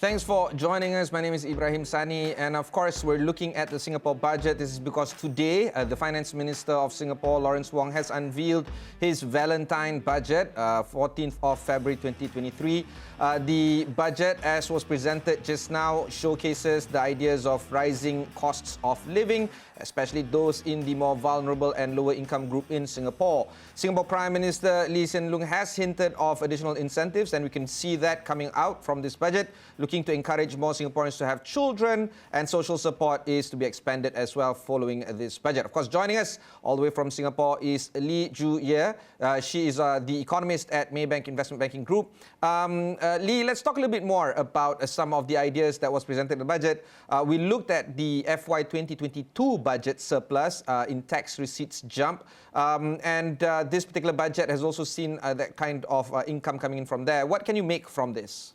Thanks for joining us. My name is Ibrahim Sani, and of course, we're looking at the Singapore budget. This is because today, the Finance Minister of Singapore, Lawrence Wong, has unveiled his Valentine budget, 14th of February 2023. The budget, as was presented just now, showcases the ideas of rising costs of living, especially those in the more vulnerable and lower income group in Singapore. Singapore Prime Minister Lee Hsien Loong has hinted of additional incentives, and we can see that coming out from this budget, looking to encourage more Singaporeans to have children, and social support is to be expanded as well following this budget. Of course, joining us all the way from Singapore is Lee Ju Ye. She is the economist at Maybank Investment Banking Group. Lee, let's talk a little bit more about some of the ideas that was presented in the budget. We looked at the FY 2022 budget surplus in tax receipts jump, and this particular budget has also seen that kind of income coming in from there. What can you make from this?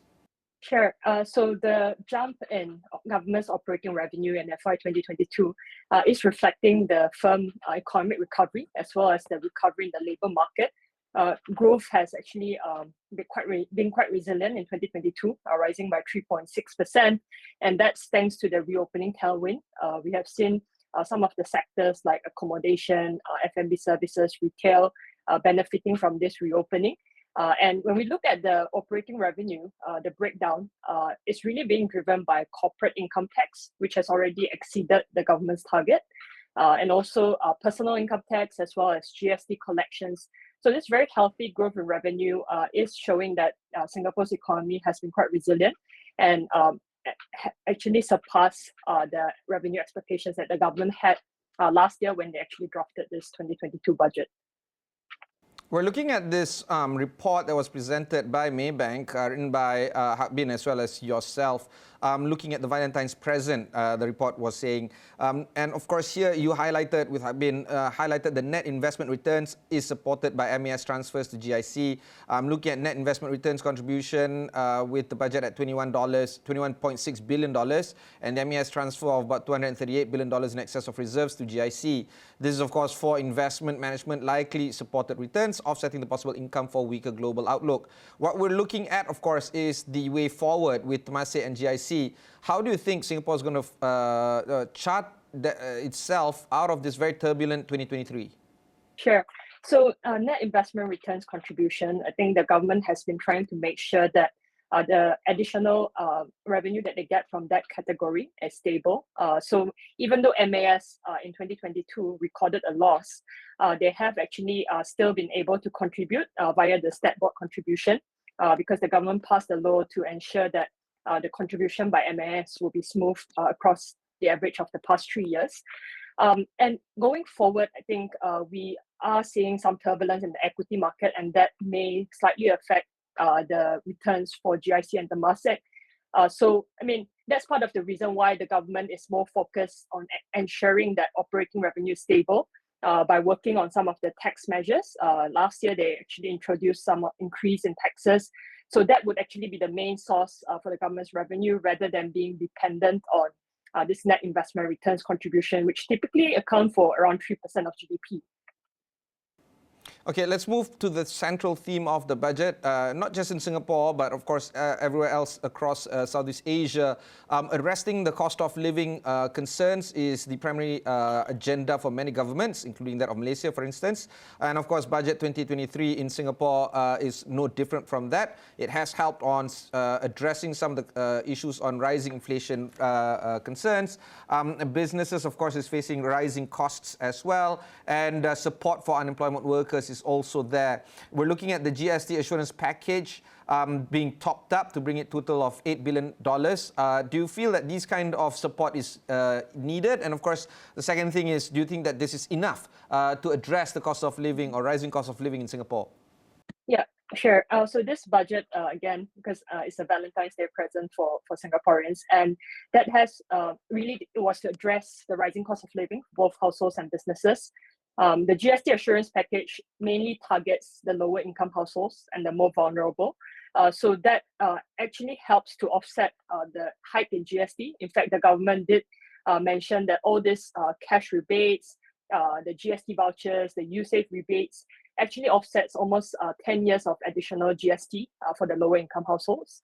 Sure. So the jump in government's operating revenue in FY 2022 is reflecting the firm economic recovery as well as the recovery in the labour market. Growth has actually been quite resilient in 2022, rising by 3.6%, and that's thanks to the reopening tailwind. We have seen some of the sectors like accommodation, F&B services, retail benefiting from this reopening. And when we look at the operating revenue, the breakdown is really being driven by corporate income tax, which has already exceeded the government's target, and also personal income tax as well as GST collections. So this very healthy growth in revenue is showing that Singapore's economy has been quite resilient and actually surpassed the revenue expectations that the government had last year when they actually drafted this 2022 budget. We're looking at this report that was presented by Maybank, written by Hak Bin as well as yourself, looking at the Valentine's present, the report was saying. And of course here you highlighted, with Hak Bin, highlighted the net investment returns is supported by MAS transfers to GIC. Looking at net investment returns contribution with the budget at $21.6 billion and the MAS transfer of about $238 billion in excess of reserves to GIC. This is of course for investment management likely supported returns, offsetting the possible income for weaker global outlook. What we're looking at, of course, is the way forward with Temasek and GIC. How do you think Singapore is going to chart itself out of this very turbulent 2023? Sure. So net investment returns contribution, I think the government has been trying to make sure that the additional revenue that they get from that category is stable. So even though MAS in 2022 recorded a loss, they have actually still been able to contribute via the stat board contribution because the government passed a law to ensure that the contribution by MAS will be smooth across the average of the past 3 years. And going forward, I think we are seeing some turbulence in the equity market, and that may slightly affect the returns for GIC and Temasek. So, I mean, that's part of the reason why the government is more focused on ensuring that operating revenue is stable by working on some of the tax measures. Last year, they actually introduced some increase in taxes. So that would actually be the main source for the government's revenue rather than being dependent on this net investment returns contribution, which typically account for around 3% of GDP. Okay, let's move to the central theme of the budget, not just in Singapore, but of course everywhere else across Southeast Asia. Addressing the cost of living concerns is the primary agenda for many governments, including that of Malaysia, for instance. And of course, Budget 2023 in Singapore is no different from that. It has helped on addressing some of the issues on rising inflation concerns. Businesses, of course, is facing rising costs as well, and support for unemployment workers is also there. We're looking at the GST assurance package being topped up to bring it to a total of $8 billion. Do you feel that this kind of support is needed? And of course, the second thing is, do you think that this is enough to address the cost of living or rising cost of living in Singapore? Yeah, sure. So this budget, again, because it's a Valentine's Day present for Singaporeans, and that has really, it was to address the rising cost of living for both households and businesses. The GST assurance package mainly targets the lower income households and the more vulnerable. So that actually helps to offset the hike in GST. In fact, the government did mention that all this cash rebates, the GST vouchers, the USAVE rebates actually offsets almost 10 years of additional GST for the lower income households.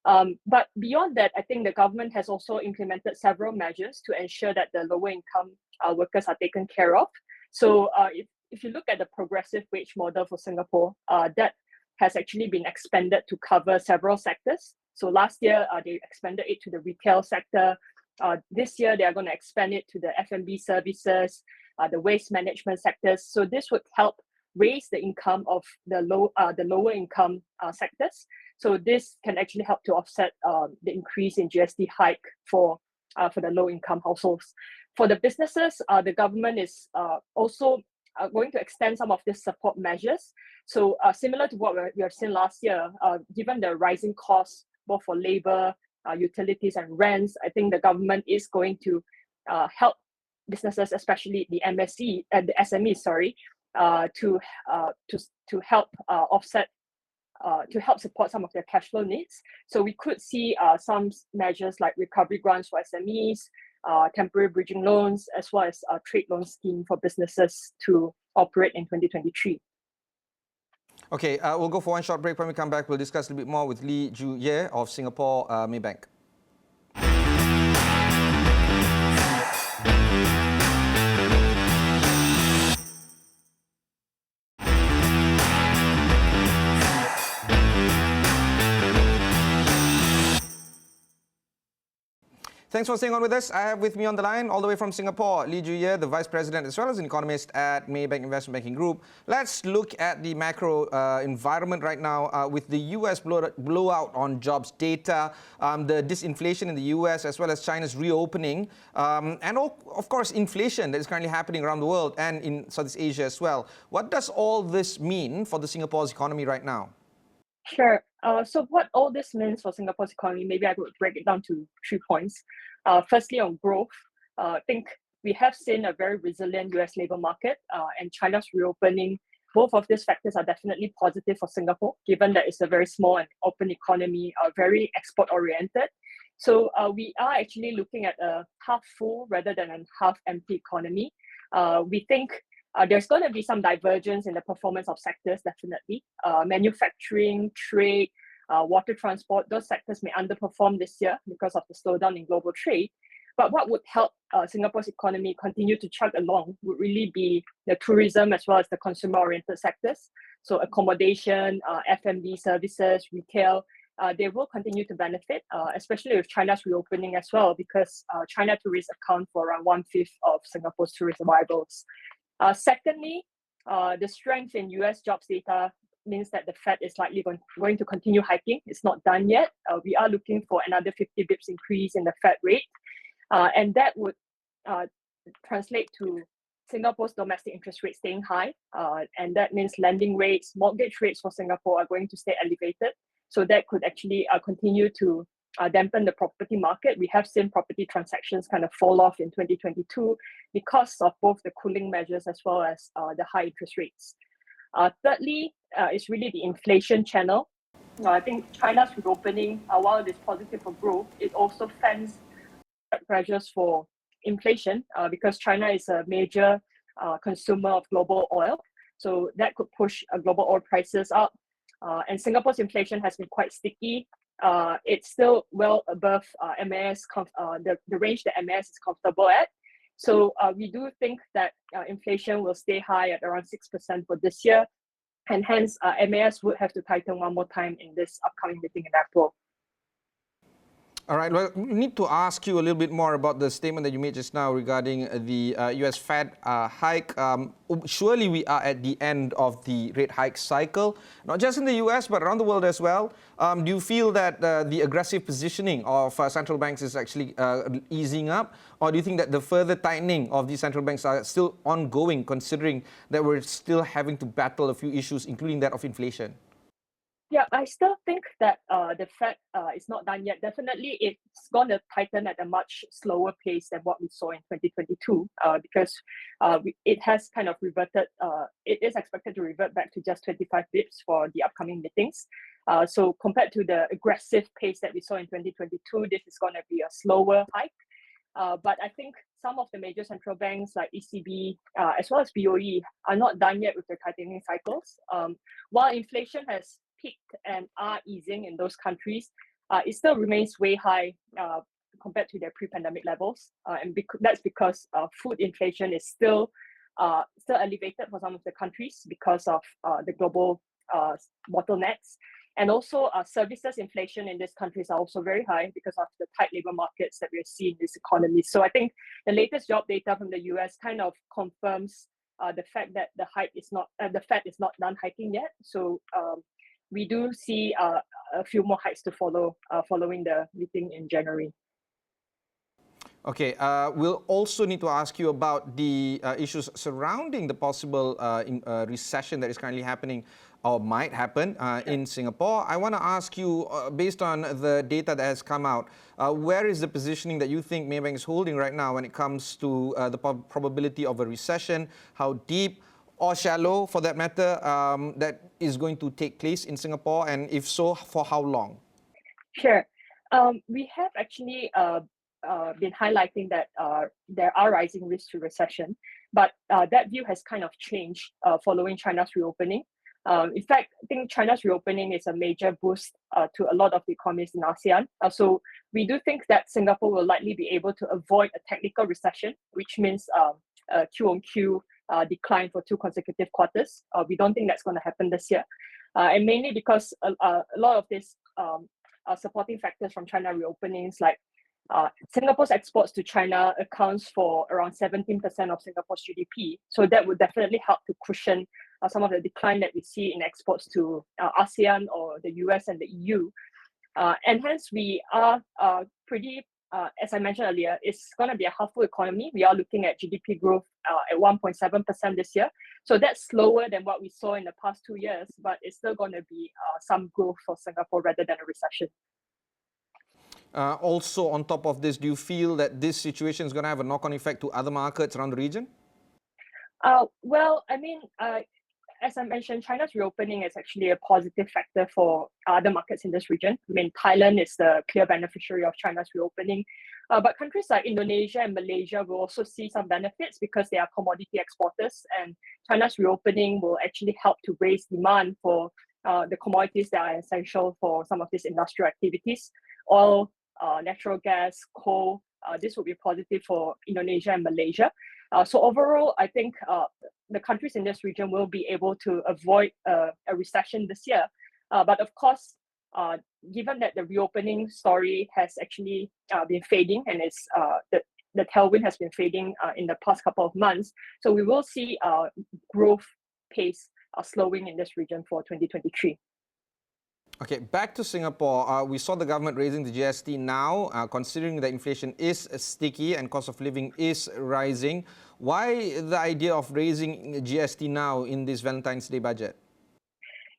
But beyond that, I think the government has also implemented several measures to ensure that the lower income workers are taken care of. So if you look at the progressive wage model for Singapore, that has actually been expanded to cover several sectors. So last year, they expanded it to the retail sector. This year, they are going to expand it to the F&B services, the waste management sectors. So this would help raise the income of the lower income sectors. So this can actually help to offset the increase in GST hike for the low income households. For the businesses, the government is also going to extend some of these support measures. So similar to what we have seen last year, given the rising costs both for labor, utilities and rents, I think the government is going to help businesses, especially the SMEs, to help offset, to help support some of their cash flow needs. So we could see some measures like recovery grants for SMEs, temporary bridging loans, as well as a trade loan scheme for businesses to operate in 2023. Okay, we'll go for one short break. When we come back, we'll discuss a little bit more with Lee Ju Ye of Singapore Maybank. Thanks for staying on with us. I have with me on the line, all the way from Singapore, Lee Ju Ye, the Vice President as well as an economist at Maybank Investment Banking Group. Let's look at the macro environment right now with the US blowout on jobs data, the disinflation in the US as well as China's reopening, and of course inflation that is currently happening around the world and in Southeast Asia as well. What does all this mean for the Singapore's economy right now? Sure. So what all this means for Singapore's economy, maybe I would break it down to 3 points. Firstly, on growth, I think we have seen a very resilient US labor market and China's reopening. Both of these factors are definitely positive for Singapore, given that it's a very small and open economy, very export-oriented. So we are actually looking at a half full rather than a half empty economy. We think there's going to be some divergence in the performance of sectors, definitely. Manufacturing, trade, water transport, those sectors may underperform this year because of the slowdown in global trade. But what would help Singapore's economy continue to chug along would really be the tourism as well as the consumer-oriented sectors. So accommodation, F&B services, retail, they will continue to benefit, especially with China's reopening as well, because China tourists account for around 1/5 of Singapore's tourist arrivals. Secondly, the strength in US jobs data means that the Fed is likely going to continue hiking. It's not done yet. We are looking for another 50 bips increase in the Fed rate. And that would translate to Singapore's domestic interest rate staying high. And that means lending rates, mortgage rates for Singapore are going to stay elevated. So that could actually continue to dampen the property market. We have seen property transactions kind of fall off in 2022 because of both the cooling measures as well as the high interest rates. Thirdly, it's really the inflation channel. I think China's reopening, while it is positive for growth, it also fends pressures for inflation because China is a major consumer of global oil. So that could push global oil prices up. And Singapore's inflation has been quite sticky. It's still well above MAS, the range that MAS is comfortable at. So we do think that inflation will stay high at around 6% for this year. And hence, MAS would have to tighten one more time in this upcoming meeting in April. All right, well, we need to ask you a little bit more about the statement that you made just now regarding the US Fed hike. Surely we are at the end of the rate hike cycle, not just in the US, but around the world as well. Do you feel that the aggressive positioning of central banks is actually easing up? Or do you think that the further tightening of these central banks are still ongoing, considering that we're still having to battle a few issues, including that of inflation? Yeah, I still think that the Fed is not done yet. Definitely, it's going to tighten at a much slower pace than what we saw in 2022 because it has kind of reverted. It is expected to revert back to just 25 bips for the upcoming meetings. So compared to the aggressive pace that we saw in 2022, this is going to be a slower hike. But I think some of the major central banks like ECB as well as BOE are not done yet with the tightening cycles. While inflation has peaked and are easing in those countries, it still remains way high compared to their pre-pandemic levels, and that's because food inflation is still elevated for some of the countries because of the global bottlenecks. And also services inflation in these countries are also very high because of the tight labor markets that we're seeing in this economy. So I think the latest job data from the US kind of confirms the fact that the Fed is not done hiking yet. So we do see a few more hikes to follow following the meeting in January. Okay, we'll also need to ask you about the issues surrounding the possible recession that is currently happening or might happen in Singapore. I want to ask you, based on the data that has come out, where is the positioning that you think Maybank is holding right now when it comes to the probability of a recession? How deep or shallow, for that matter, that is going to take place in Singapore? And if so, for how long? Sure. We have actually been highlighting that there are rising risks to recession, but that view has kind of changed following China's reopening. In fact, I think China's reopening is a major boost to a lot of the economies in ASEAN. So we do think that Singapore will likely be able to avoid a technical recession, which means a Q-on-Q decline for 2 consecutive quarters. We don't think that's going to happen this year, and mainly because a lot of these supporting factors from China reopenings, like Singapore's exports to China accounts for around 17% of Singapore's GDP. So that would definitely help to cushion some of the decline that we see in exports to ASEAN or the US and the EU. And hence we are pretty, as I mentioned earlier, it's going to be a half-full economy. We are looking at GDP growth at 1.7% this year. So that's slower than what we saw in the past 2 years, but it's still going to be some growth for Singapore rather than a recession. Also, on top of this, do you feel that this situation is going to have a knock-on effect to other markets around the region? Well, I mean, as I mentioned, China's reopening is actually a positive factor for other markets in this region. I mean, Thailand is the clear beneficiary of China's reopening. But countries like Indonesia and Malaysia will also see some benefits because they are commodity exporters, and China's reopening will actually help to raise demand for the commodities that are essential for some of these industrial activities. Oil, natural gas, coal, this will be positive for Indonesia and Malaysia. So overall, I think the countries in this region will be able to avoid a recession this year. But of course, given that the reopening story has actually been fading, and it's the tailwind has been fading in the past couple of months, so we will see growth pace slowing in this region for 2023. Okay, back to Singapore. We saw the government raising the GST now, considering that inflation is sticky and cost of living is rising. Why the idea of raising GST now in this Valentine's Day budget?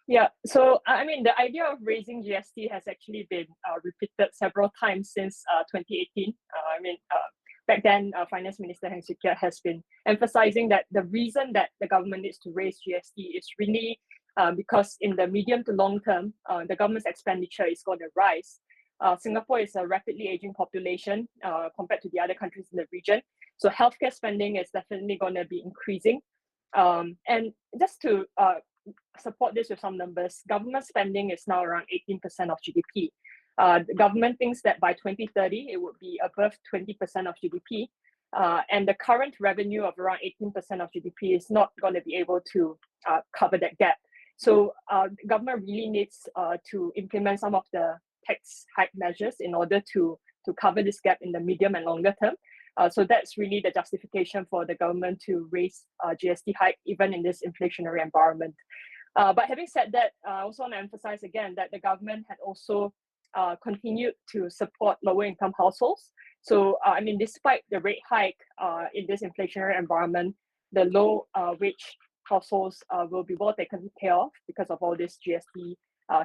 Yeah, so I mean, the idea of raising GST has actually been repeated several times since 2018. Back then, Finance Minister Heng Swee Keat has been emphasizing that the reason that the government needs to raise GST is really because in the medium to long term, the government's expenditure is going to rise. Singapore is a rapidly aging population compared to the other countries in the region. So healthcare spending is definitely going to be increasing. And just to support this with some numbers, government spending is now around 18% of GDP. The government thinks that by 2030, it would be above 20% of GDP. And the current revenue of around 18% of GDP is not going to be able to cover that gap. So the government really needs to implement some of the tax hike measures in order to cover this gap in the medium and longer term. So that's really the justification for the government to raise GST hike even in this inflationary environment. But having said that, I also want to emphasize again that the government had also continued to support lower income households. So I mean, despite the rate hike in this inflationary environment, the low wage households will be well taken care of because of all these GST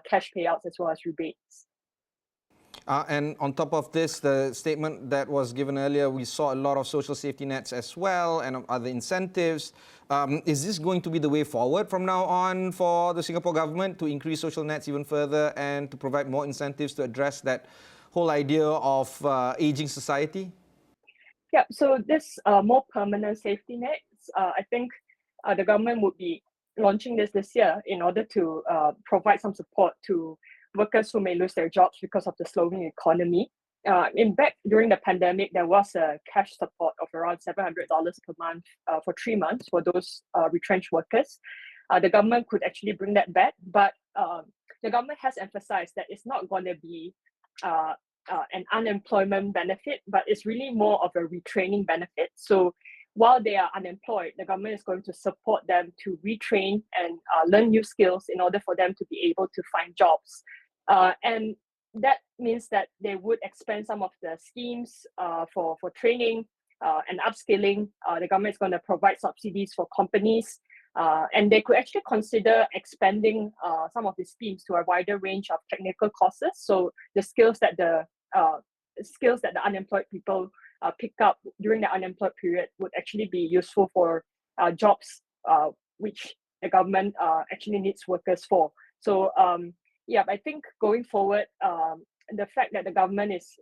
cash payouts as well as rebates. And on top of this, the statement that was given earlier, we saw a lot of social safety nets as well and other incentives. Is this going to be the way forward from now on for the Singapore government to increase social nets even further and to provide more incentives to address that whole idea of aging society? Yeah, so this more permanent safety nets, I think the government would be launching this year in order to provide some support to workers who may lose their jobs because of the slowing economy. In fact, during the pandemic, there was a cash support of around $700 per month for 3 months for those retrenched workers. The government could actually bring that back, but the government has emphasized that it's not going to be an unemployment benefit, but it's really more of a retraining benefit. So while they are unemployed, the government is going to support them to retrain and learn new skills in order for them to be able to find jobs. And that means that they would expand some of the schemes for training and upskilling. The government is going to provide subsidies for companies, and they could actually consider expanding some of the schemes to a wider range of technical courses. So the skills that the unemployed people pick up during the unemployed period would actually be useful for jobs which the government actually needs workers for. So yeah, I think going forward, the fact that the government is,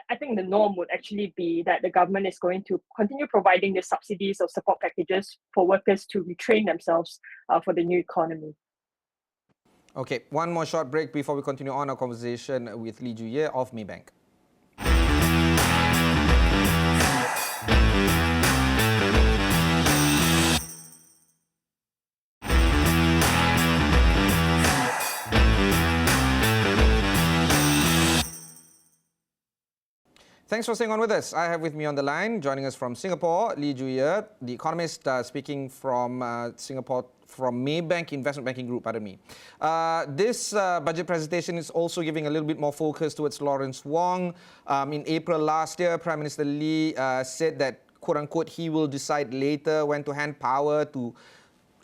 I think the norm would actually be that the government is going to continue providing the subsidies or support packages for workers to retrain themselves for the new economy. Okay, one more short break before we continue on our conversation with Lee Ju-ye of Maybank. Thanks for staying on with us. I have with me on the line, joining us from Singapore, Lee Ju-ye, the Economist, speaking from Singapore, from Maybank Investment Banking Group, pardon me. This budget presentation is also giving a little bit more focus towards Lawrence Wong. In April last year, Prime Minister Lee said that, quote-unquote, he will decide later when to hand power to,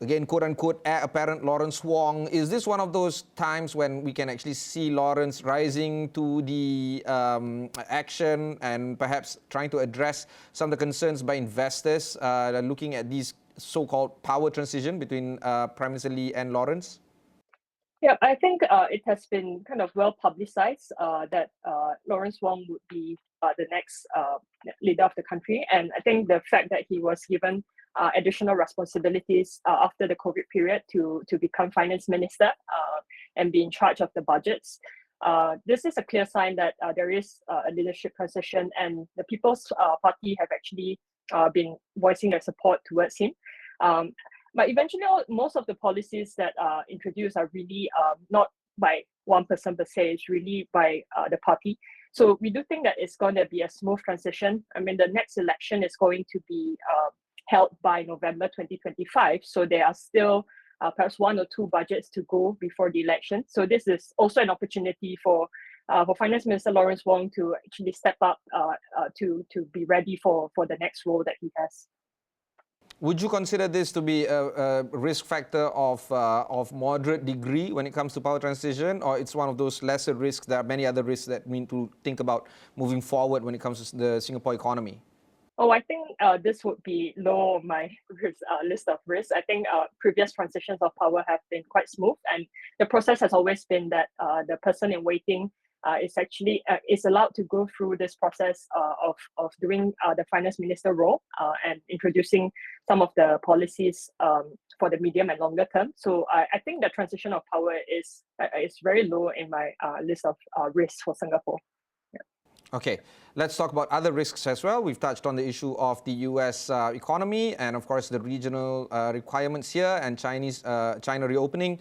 again, quote-unquote, heir apparent Lawrence Wong. Is this one of those times when we can actually see Lawrence rising to the action and perhaps trying to address some of the concerns by investors looking at these so-called power transition between Prime Minister Lee and Lawrence? Yeah, I think it has been kind of well publicized that Lawrence Wong would be the next leader of the country. And I think the fact that he was given additional responsibilities after the COVID period to become finance minister and be in charge of the budgets. This is a clear sign that there is a leadership transition, and the People's Party have actually been voicing their support towards him. But eventually, most of the policies that are introduced are really not by one person per se, it's really by the party. So we do think that it's going to be a smooth transition. I mean, the next election is going to be held by November 2025. So there are still perhaps 1 or 2 budgets to go before the election. So this is also an opportunity for Finance Minister Lawrence Wong to actually step up to be ready for the next role that he has. Would you consider this to be a risk factor of moderate degree when it comes to power transition, or it's one of those lesser risks? There are many other risks that we need to think about moving forward when it comes to the Singapore economy? Oh, I think this would be low on my list of risks. I think previous transitions of power have been quite smooth, and the process has always been that the person in waiting is actually is allowed to go through this process of doing the finance minister role and introducing some of the policies for the medium and longer term. So I think the transition of power is very low in my list of risks for Singapore. Okay, let's talk about other risks as well. We've touched on the issue of the US economy and, of course, the regional requirements here and China reopening.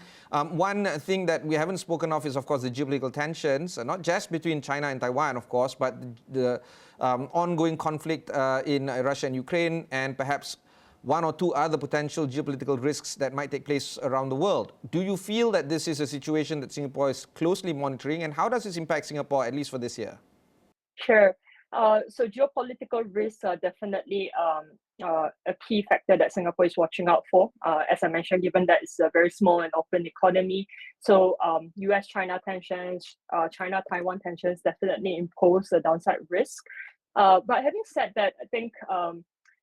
One thing that we haven't spoken of is, of course, the geopolitical tensions, not just between China and Taiwan, of course, but the ongoing conflict in Russia and Ukraine, and perhaps 1 or 2 other potential geopolitical risks that might take place around the world. Do you feel that this is a situation that Singapore is closely monitoring, and how does this impact Singapore, at least for this year? Sure. So geopolitical risks are definitely a key factor that Singapore is watching out for. As I mentioned, given that it's a very small and open economy, so US-China tensions, China-Taiwan tensions definitely impose a downside risk. But having said that, I think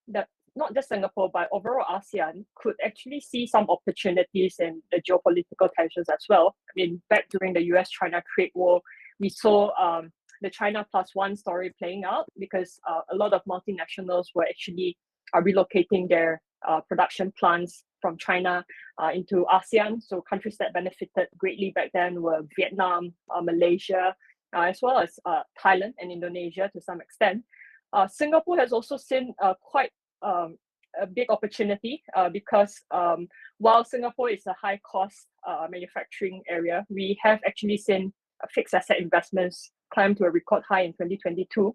that not just Singapore, but overall ASEAN could actually see some opportunities in the geopolitical tensions as well. I mean, back during the US-China trade war, we saw the China plus one story playing out because a lot of multinationals were actually are relocating their production plants from China into ASEAN. So countries that benefited greatly back then were Vietnam, Malaysia, as well as Thailand and Indonesia to some extent. Singapore has also seen quite a big opportunity because while Singapore is a high cost manufacturing area, we have actually seen fixed asset investments climb to a record high in 2022.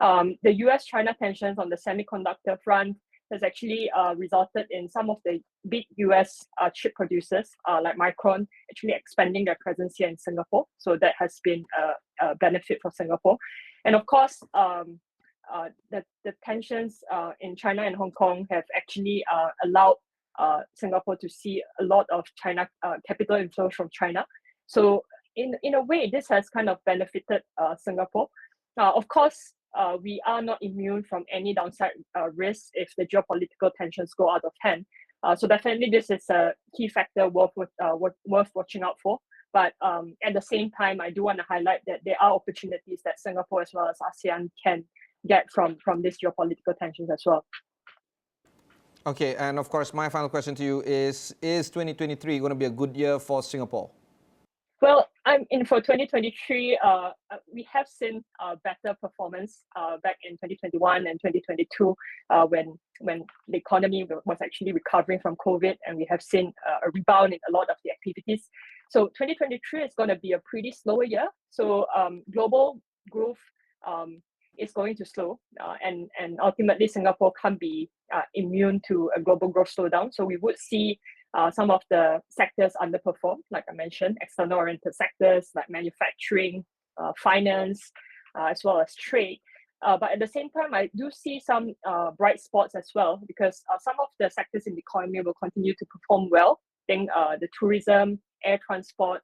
The US-China tensions on the semiconductor front has actually resulted in some of the big US chip producers like Micron actually expanding their presence here in Singapore. So that has been a benefit for Singapore. And of course, the tensions in China and Hong Kong have actually allowed Singapore to see a lot of China capital inflows from China. So in a way, this has kind of benefited Singapore. Of course, we are not immune from any downside risks if the geopolitical tensions go out of hand. So definitely this is a key factor worth watching out for. But at the same time, I do want to highlight that there are opportunities that Singapore as well as ASEAN can get from these geopolitical tensions as well. Okay, and of course, my final question to you is 2023 going to be a good year for Singapore? Well, I'm in for 2023. We have seen better performance back in 2021 and 2022 when the economy was actually recovering from COVID, and we have seen a rebound in a lot of the activities. So 2023 is going to be a pretty slower year. So global growth is going to slow, and ultimately Singapore can't be immune to a global growth slowdown. So we would see some of the sectors underperform, like I mentioned, external-oriented sectors like manufacturing, finance, as well as trade. But at the same time, I do see some bright spots as well, because some of the sectors in the economy will continue to perform well. I think the tourism, air transport,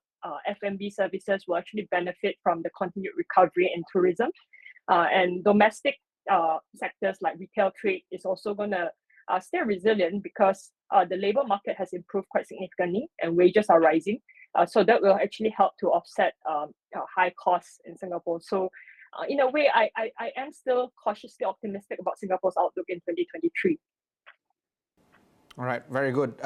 F&B services will actually benefit from the continued recovery in tourism. And domestic sectors like retail trade is also going to stay resilient because the labor market has improved quite significantly and wages are rising. So that will actually help to offset high costs in Singapore. So in a way, I am still cautiously optimistic about Singapore's outlook in 2023. All right, very good.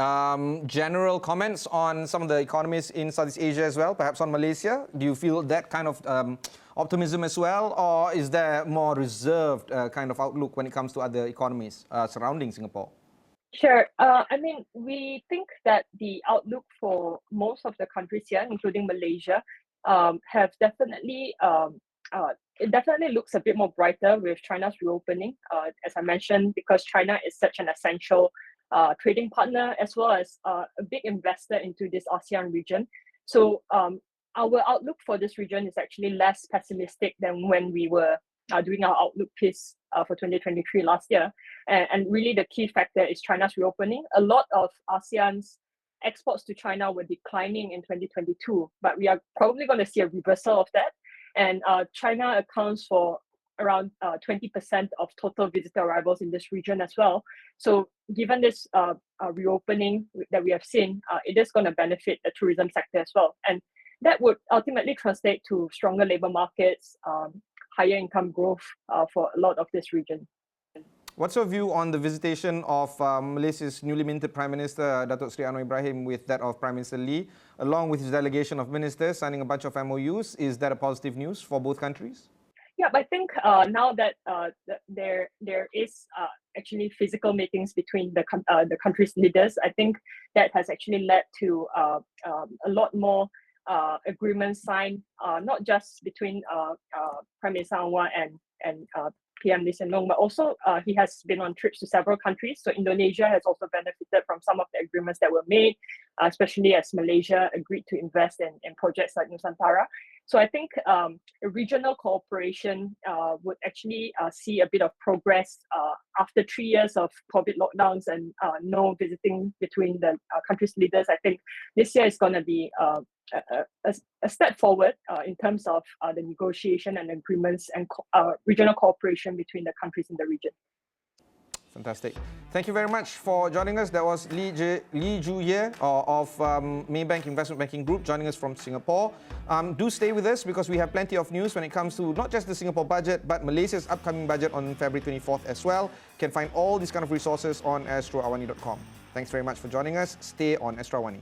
General comments on some of the economies in Southeast Asia as well, perhaps on Malaysia. Do you feel that kind of optimism as well, or is there more reserved kind of outlook when it comes to other economies surrounding Singapore? Sure. I mean, we think that the outlook for most of the countries here, including Malaysia, have definitely it definitely looks a bit more brighter with China's reopening. As I mentioned, because China is such an essential trading partner as well as a big investor into this ASEAN region. So our outlook for this region is actually less pessimistic than when we were doing our outlook piece for 2023 last year. And really the key factor is China's reopening. A lot of ASEAN's exports to China were declining in 2022, but we are probably going to see a reversal of that. And China accounts for around 20% of total visitor arrivals in this region as well. So given this reopening that we have seen, it is going to benefit the tourism sector as well. And that would ultimately translate to stronger labor markets, higher income growth for a lot of this region. What's your view on the visitation of Malaysia's newly minted Prime Minister, Datuk Seri Anwar Ibrahim, with that of Prime Minister Lee, along with his delegation of ministers signing a bunch of MOUs? Is that a positive news for both countries? Yeah, I think now that there is actually physical meetings between the country's leaders, I think that has actually led to a lot more agreements signed, not just between Prime Minister Anwar and PM Lee Hsien Loong, but also he has been on trips to several countries. So Indonesia has also benefited from some of the agreements that were made, especially as Malaysia agreed to invest in projects like Nusantara. So I think a regional cooperation would actually see a bit of progress after 3 years of COVID lockdowns and no visiting between the country's leaders. I think this year is going to be a step forward in terms of the negotiation and agreements and regional cooperation between the countries in the region. Fantastic. Thank you very much for joining us. That was Lee Ju Ye of Maybank Investment Banking Group joining us from Singapore. Do stay with us because we have plenty of news when it comes to not just the Singapore budget, but Malaysia's upcoming budget on February 24th as well. You can find all these kind of resources on astroawani.com. Thanks very much for joining us. Stay on Astro AWANI.